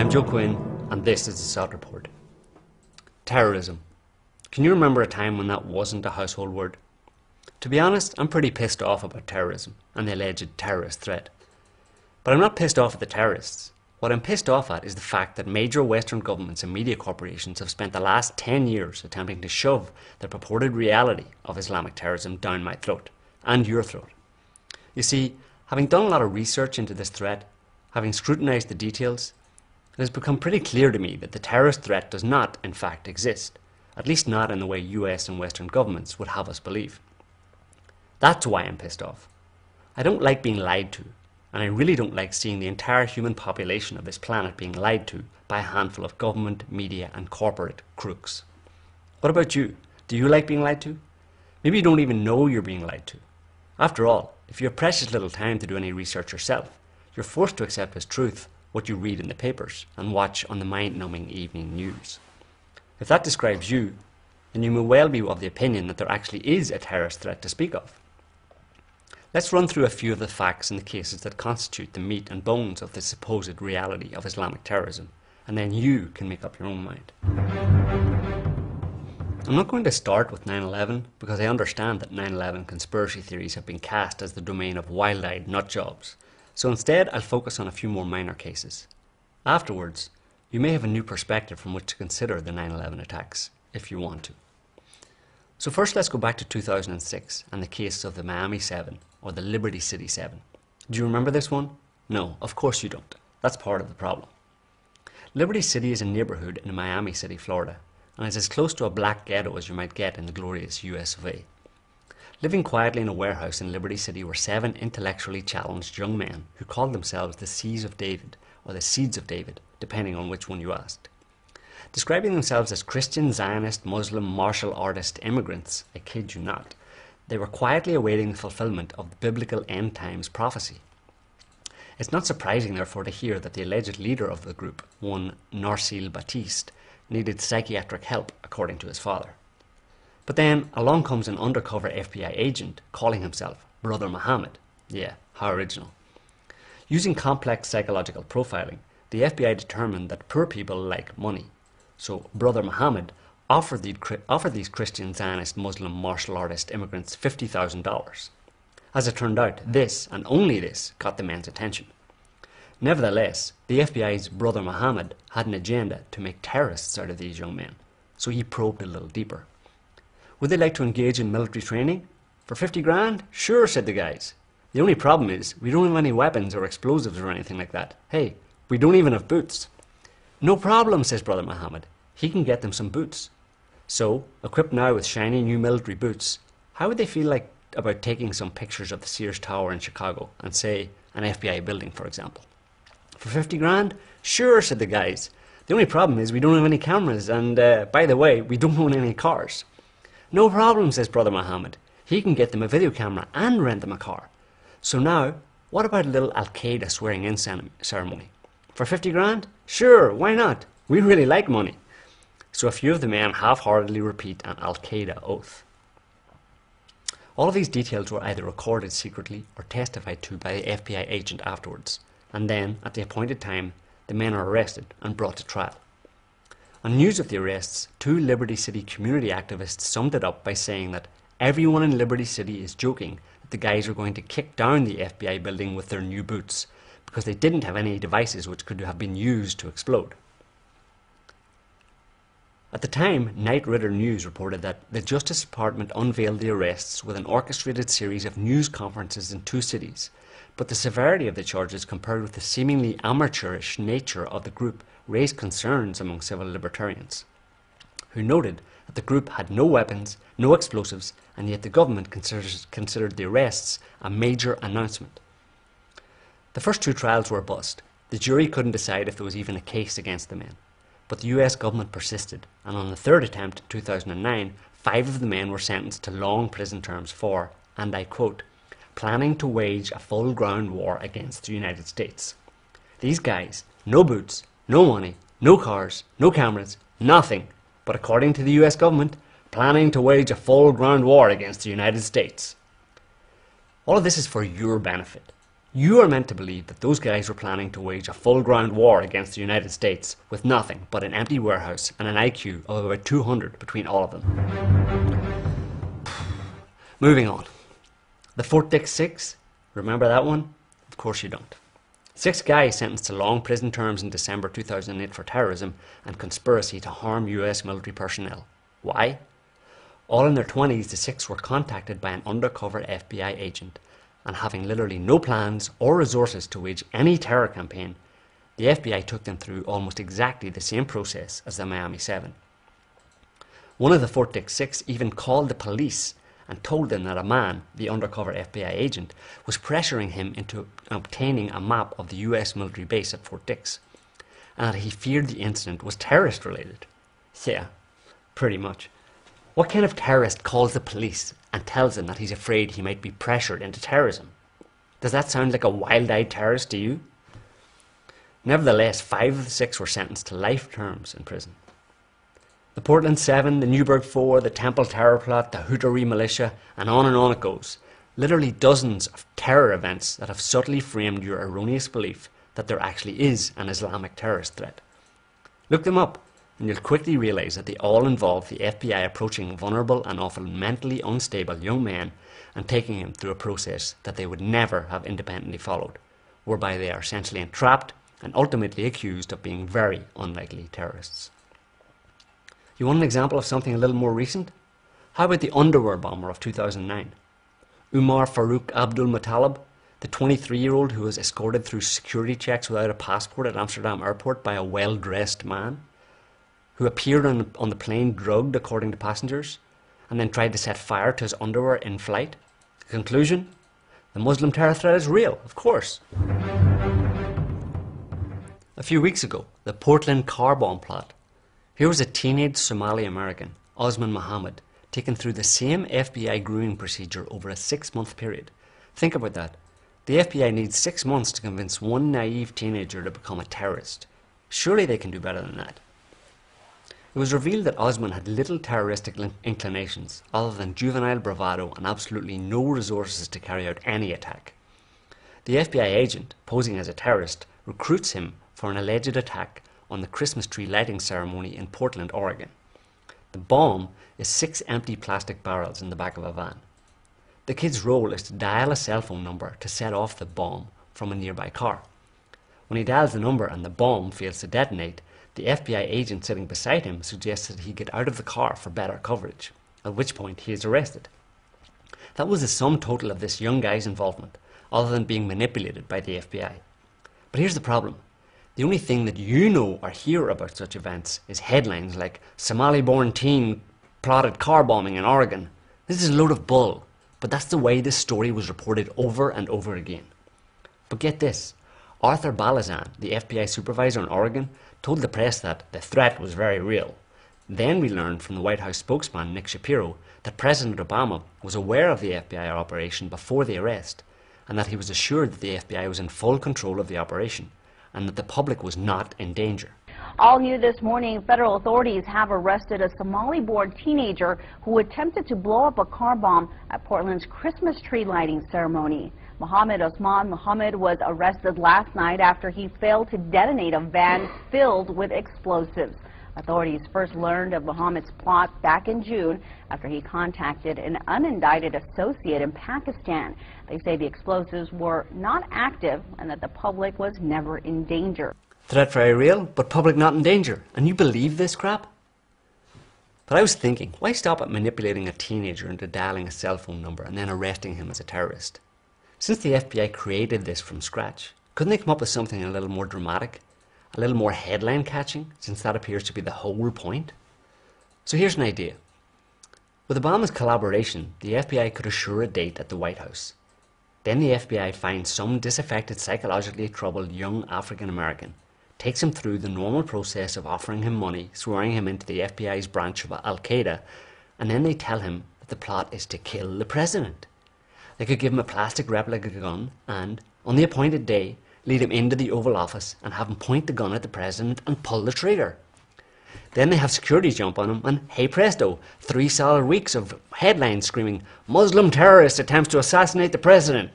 I'm Joe Quinn, and this is the SOT Report. Terrorism. Can you remember a time when that wasn't a household word? To be honest, I'm pretty pissed off about terrorism and the alleged terrorist threat. But I'm not pissed off at the terrorists. What I'm pissed off at is the fact that major Western governments and media corporations have spent the last 10 years attempting to shove the purported reality of Islamic terrorism down my throat, and your throat. You see, having done a lot of research into this threat, having scrutinised the details, it has become pretty clear to me that the terrorist threat does not, in fact, exist, at least not in the way US and Western governments would have us believe. That's why I'm pissed off. I don't like being lied to, and I really don't like seeing the entire human population of this planet being lied to by a handful of government, media and corporate crooks. What about you? Do you like being lied to? Maybe you don't even know you're being lied to. After all, if you have precious little time to do any research yourself, you're forced to accept as truth what you read in the papers and watch on the mind-numbing evening news. If that describes you, then you may well be of the opinion that there actually is a terrorist threat to speak of. Let's run through a few of the facts and the cases that constitute the meat and bones of the supposed reality of Islamic terrorism, and then you can make up your own mind. I'm not going to start with 9/11 because I understand that 9/11 conspiracy theories have been cast as the domain of wild-eyed nutjobs, so instead I'll focus on a few more minor cases. Afterwards, you may have a new perspective from which to consider the 9/11 attacks, if you want to. So first let's go back to 2006 and the case of the Miami 7, or the Liberty City 7. Do you remember this one? No, of course you don't. That's part of the problem. Liberty City is a neighborhood in Miami City, Florida, and is as close to a black ghetto as you might get in the glorious US of A. Living quietly in a warehouse in Liberty City were 7 intellectually challenged young men who called themselves the Seeds of David, or the Seeds of David, depending on which one you asked. Describing themselves as Christian, Zionist, Muslim, martial artist immigrants, I kid you not, they were quietly awaiting the fulfillment of the biblical end times prophecy. It's not surprising, therefore, to hear that the alleged leader of the group, one Narsil Batiste, needed psychiatric help, according to his father. But then along comes an undercover FBI agent calling himself Brother Muhammad. Yeah, how original. Using complex psychological profiling, the FBI determined that poor people like money. So Brother Muhammad offered these Christian, Zionist, Muslim, martial artist immigrants $50,000. As it turned out, this, and only this, got the men's attention. Nevertheless, the FBI's Brother Muhammad had an agenda to make terrorists out of these young men, so he probed a little deeper. Would they like to engage in military training? For 50 grand? Sure, said the guys. The only problem is, we don't have any weapons or explosives or anything like that. Hey, we don't even have boots. No problem, says Brother Muhammad. He can get them some boots. So, equipped now with shiny new military boots, how would they feel like about taking some pictures of the Sears Tower in Chicago and, say, an FBI building, for example? For 50 grand? Sure, said the guys. The only problem is we don't have any cameras and, by the way, we don't own any cars. No problem, says Brother Muhammad. He can get them a video camera and rent them a car. So now, what about a little Al-Qaeda swearing-in ceremony? For 50 grand? Sure, why not? We really like money. So a few of the men half-heartedly repeat an Al-Qaeda oath. All of these details were either recorded secretly or testified to by the FBI agent afterwards, and then, at the appointed time, the men are arrested and brought to trial. On news of the arrests, 2 Liberty City community activists summed it up by saying that everyone in Liberty City is joking that the guys are going to kick down the FBI building with their new boots because they didn't have any devices which could have been used to explode. At the time, Knight Ridder News reported that the Justice Department unveiled the arrests with an orchestrated series of news conferences in 2 cities, but the severity of the charges compared with the seemingly amateurish nature of the group raised concerns among civil libertarians, who noted that the group had no weapons, no explosives, and yet the government considered the arrests a major announcement. The first 2 trials were a bust. The jury couldn't decide if there was even a case against the men. But the US government persisted, and on the 3rd attempt in 2009, 5 of the men were sentenced to long prison terms for, and I quote, planning to wage a full-ground war against the United States. These guys, no boots, no money, no cars, no cameras, nothing, but according to the US government, planning to wage a full-ground war against the United States. All of this is for your benefit. You are meant to believe that those guys were planning to wage a full-ground war against the United States with nothing but an empty warehouse and an IQ of about 200 between all of them. Moving on. The Fort Dix Six, remember that one? Of course you don't. 6 guys sentenced to long prison terms in December 2008 for terrorism and conspiracy to harm US military personnel. Why? All in their 20s, the 6 were contacted by an undercover FBI agent, and having literally no plans or resources to wage any terror campaign, the FBI took them through almost exactly the same process as the Miami 7. One of the Fort Dix Six even called the police and told them that a man, the undercover FBI agent, was pressuring him into obtaining a map of the US military base at Fort Dix, and that he feared the incident was terrorist related. Yeah, pretty much. What kind of terrorist calls the police and tells them that he's afraid he might be pressured into terrorism? Does that sound like a wild-eyed terrorist to you? Nevertheless, 5 of the 6 were sentenced to life terms in prison. The Portland 7, the Newburgh 4, the Temple Terror Plot, the Houterie Militia, and on it goes. Literally dozens of terror events that have subtly framed your erroneous belief that there actually is an Islamic terrorist threat. Look them up, and you'll quickly realise that they all involve the FBI approaching vulnerable and often mentally unstable young men and taking them through a process that they would never have independently followed, whereby they are essentially entrapped and ultimately accused of being very unlikely terrorists. You want an example of something a little more recent? How about the underwear bomber of 2009? Umar Farouk Abdul Muttalib, the 23-year-old who was escorted through security checks without a passport at Amsterdam airport by a well-dressed man, who appeared on the plane drugged according to passengers, and then tried to set fire to his underwear in flight. The conclusion? The Muslim terror threat is real, of course. A few weeks ago, the Portland car bomb plot. Here was a teenage Somali American, Osman Mohammed, taken through the same FBI grooming procedure over a 6-month period. Think about that. The FBI needs 6 months to convince one naive teenager to become a terrorist. Surely they can do better than that. It was revealed that Osman had little terroristic inclinations other than juvenile bravado and absolutely no resources to carry out any attack. The FBI agent, posing as a terrorist, recruits him for an alleged attack on the Christmas tree lighting ceremony in Portland, Oregon. The bomb is 6 empty plastic barrels in the back of a van. The kid's role is to dial a cell phone number to set off the bomb from a nearby car. When he dials the number and the bomb fails to detonate, the FBI agent sitting beside him suggests that he get out of the car for better coverage, at which point he is arrested. That was the sum total of this young guy's involvement, other than being manipulated by the FBI. But here's the problem. The only thing that you know or hear about such events is headlines like Somali-born teen plotted car bombing in Oregon. This is a load of bull, but that's the way this story was reported over and over again. But get this, Arthur Balazan, the FBI supervisor in Oregon, told the press that the threat was very real. Then we learned from the White House spokesman Nick Shapiro that President Obama was aware of the FBI operation before the arrest, and that he was assured that the FBI was in full control of the operation, and that the public was not in danger. All new this morning, federal authorities have arrested a Somali-born teenager who attempted to blow up a car bomb at Portland's Christmas tree lighting ceremony. Mohammed Osman Mohammed was arrested last night after he failed to detonate a van filled with explosives. Authorities first learned of Mohammed's plot back in June after he contacted an unindicted associate in Pakistan. They say the explosives were not active and that the public was never in danger. Threat very real, but public not in danger. And you believe this crap? But I was thinking, why stop at manipulating a teenager into dialing a cell phone number and then arresting him as a terrorist? Since the FBI created this from scratch, couldn't they come up with something a little more dramatic? A little more headline catching, since that appears to be the whole point? So here's an idea. With Obama's collaboration, the FBI could assure a date at the White House. Then the FBI finds some disaffected, psychologically troubled young African American, takes him through the normal process of offering him money, swearing him into the FBI's branch of Al-Qaeda, and then they tell him that the plot is to kill the president. They could give him a plastic replica gun and, on the appointed day, lead him into the Oval Office and have him point the gun at the president and pull the trigger. Then they have security jump on him and, hey presto, 3 solid weeks of headlines screaming, Muslim terrorist attempts to assassinate the president.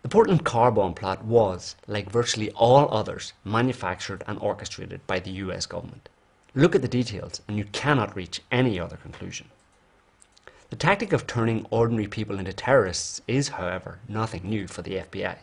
The Portland car bomb plot was, like virtually all others, manufactured and orchestrated by the US government. Look at the details and you cannot reach any other conclusion. The tactic of turning ordinary people into terrorists is, however, nothing new for the FBI.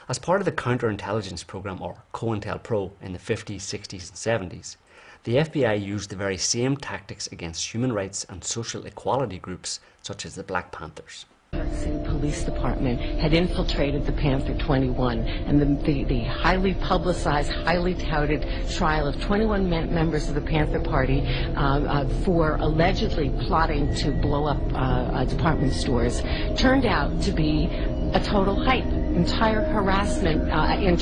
As part of the counterintelligence program, or COINTELPRO, in the 50s, 60s and 70s, the FBI used the very same tactics against human rights and social equality groups such as the Black Panthers. City Police Department had infiltrated the Panther 21, and the highly publicized, highly touted trial of 21 members of the Panther Party for allegedly plotting to blow up department stores turned out to be a total hype, entire harassment, entrapment.